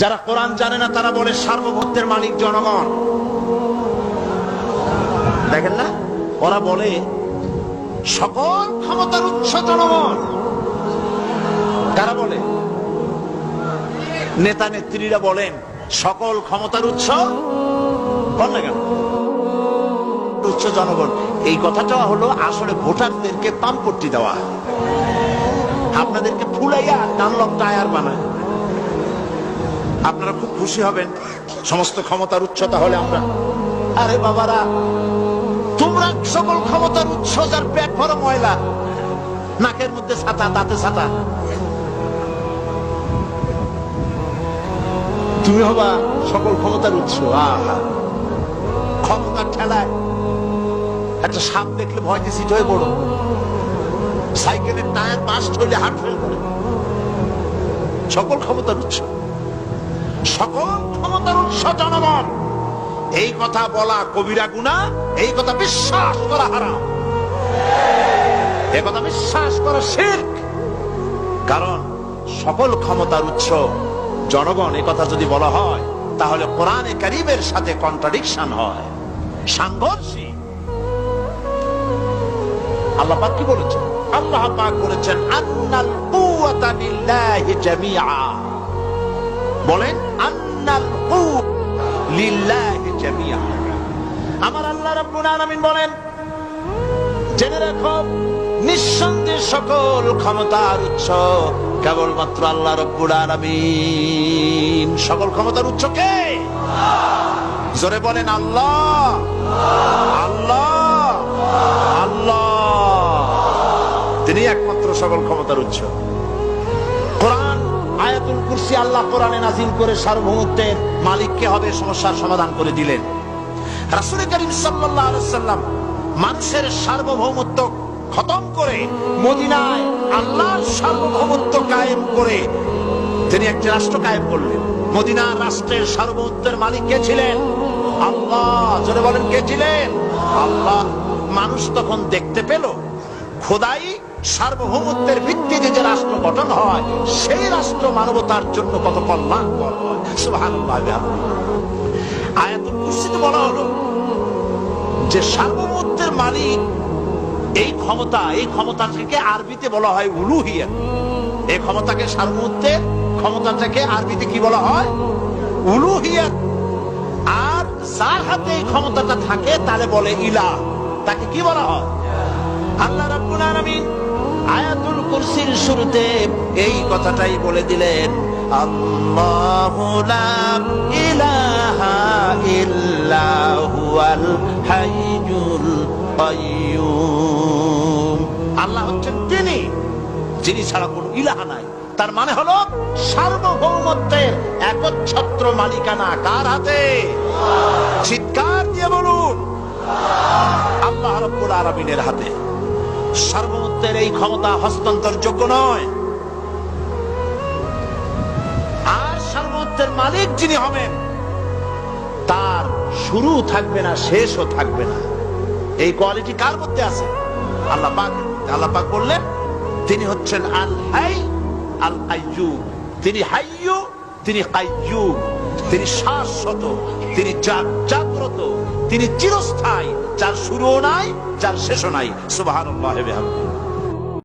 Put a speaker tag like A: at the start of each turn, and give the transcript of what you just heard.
A: যারা কোরআন জানে না তারা বলে সার্বভৌমত্বের মালিক জনগণ। দেখেন না, ওরা বলে সকল ক্ষমতার উৎস জনগণ। কারা বলে? নেতা নেত্রীরা বলেন সকল ক্ষমতার উৎস বল না কেন, উৎস জনগণ। এই কথাটা হলো আসলে ভোটারদেরকে পাম্পট্টি দেওয়া, আপনাদেরকে ফুলাইয়া ডানলপ টায়ার বানায়। আপনারা খুব খুশি হবেন সমস্ত ক্ষমতার উৎস তাহলে আমরা। আরে বাবারা, তোমরা সকল ক্ষমতার উৎস যার পেট ভরা ময়লা, নাকের মধ্যে ছাতা, দাঁতে ছাতা, তুমি হবা সকল ক্ষমতার উৎস। আহা, ক্ষমতার ঠেলায় একটা সাপ দেখলে ভয়তে সিট হয়ে পড়ো, সাইকেলের টায়ার বাস্ট হইলে হার্ট ফেল করে। সকল ক্ষমতার উৎস, সকল ক্ষমতার উৎস জনগণ। এই কথা বলা কবিরা গুনাহ, এই কথা বিশ্বাস করা হারাম, এই কথা বিশ্বাস করা শিরক। কারণ সকল ক্ষমতার উৎস জনগণ এই কথা যদি বলা হয় তাহলে কোরআনে কারীমের সাথে কন্ট্রাডিকশন হয়, সাংঘর্ষিক। আল্লাহ পাক কি বলেছেন? আল্লাহ পাক বলেছেন আন্নাল কুওয়াতা লিল্লাহি জামিআ। বলেন আন্নাল কুওয়া লিল্লাহি জামিআ। আমার আল্লাহ রাব্বুল আলামিন বলেন, জেনে রাখো নিঃসন্দেহে সকল ক্ষমতার উৎস কেবলমাত্র আল্লাহ রাব্বুল আলামিন। সকল ক্ষমতার উৎস কে? জোরে বলেন আল্লাহ, আল্লাহ, আল্লাহ। তিনি একমাত্র সকল ক্ষমতার উৎস। কোরআন আয়াতুল কুরসি আল্লাহ কোরআনে নাযিল করে সার্বভৌমত্বের মালিক কে হবে সমস্যার সমাধান করে দিলেন। রাসূল করিম সাল্লাল্লাহু আলাইহি ওয়াসাল্লাম মানুষের সার্বভৌমত্ব খতম করে মদিনায় আল্লাহর সার্বভৌমত্ব কায়েম করে তিনি একটি রাষ্ট্র কায়েম করলেন। মদিনার রাষ্ট্রের সার্বভৌমত্বের মালিক কে ছিলেন? আল্লাহ। জোরে বলেন কে ছিলেন? আল্লাহ। মানুষ তখন দেখতে পেল খোদাই সার্বভৌমত্বের ভিত্তিতে যে রাষ্ট্র গঠন হয় সেই রাষ্ট্র মানবতার জন্য কত কল্যাণকর হয়। সুবহানাল্লাহ। আয়াতুল কুরসিতে বলা হলো যে সার্বভৌমত্বের মালিক এই ক্ষমতা, এই ক্ষমতাটাকে আরবিতে বলা হয় উলুহিয়াত। এই ক্ষমতাকে সার্বভৌমত্বের ক্ষমতাটাকে আরবিতে কি বলা হয়? উলুহিয়াত। আর যার হাতে এই ক্ষমতাটা থাকে তাহলে বলে ইলাহ, তাকে কি বলা হয়? আল্লাহ রাব্বুল আলামিন আয়াতুল কুরসির শুরুতে এই কথাটাই বলে দিলেন, আল্লাহু লা ইলাহা ইল্লা হুয়াল হাইয়ুল কাইয়্যুম। আল্লাহ হচ্ছেন তিনি যিনি ছাড়া কোনো ইলাহা নাই। তার মানে হলো সার্বভৌমত্বের একচ্ছত্র মালিকানা কার হাতে? চিৎকার দিয়ে বলুন, আল্লাহ রাব্বুল আলামিনের হাতে। সার্বভৌমত্বের এই ক্ষমতা হস্তান্তরযোগ্য নয়। আর সার্বভৌমত্বের মালিক যিনি হবেন তার শুরু থাকবে না, শেষও থাকবে না। এই কোয়ালিটি কার মধ্যে আছে? আল্লাহ পাক। আল্লাহ পাক বললেন তিনি হচ্ছেন আল হাই আল কাইয়্যুম। তিনি হাইয়্যু, তিনি কাইয়্যুম। তিনি শাশ্বত, তিনি জাগ্রত, তিনি চিরস্থায়ী, যার শুরুও নাই, যার শেষও নাই। সুবহানাল্লাহি ওয়া বিহামদিহি।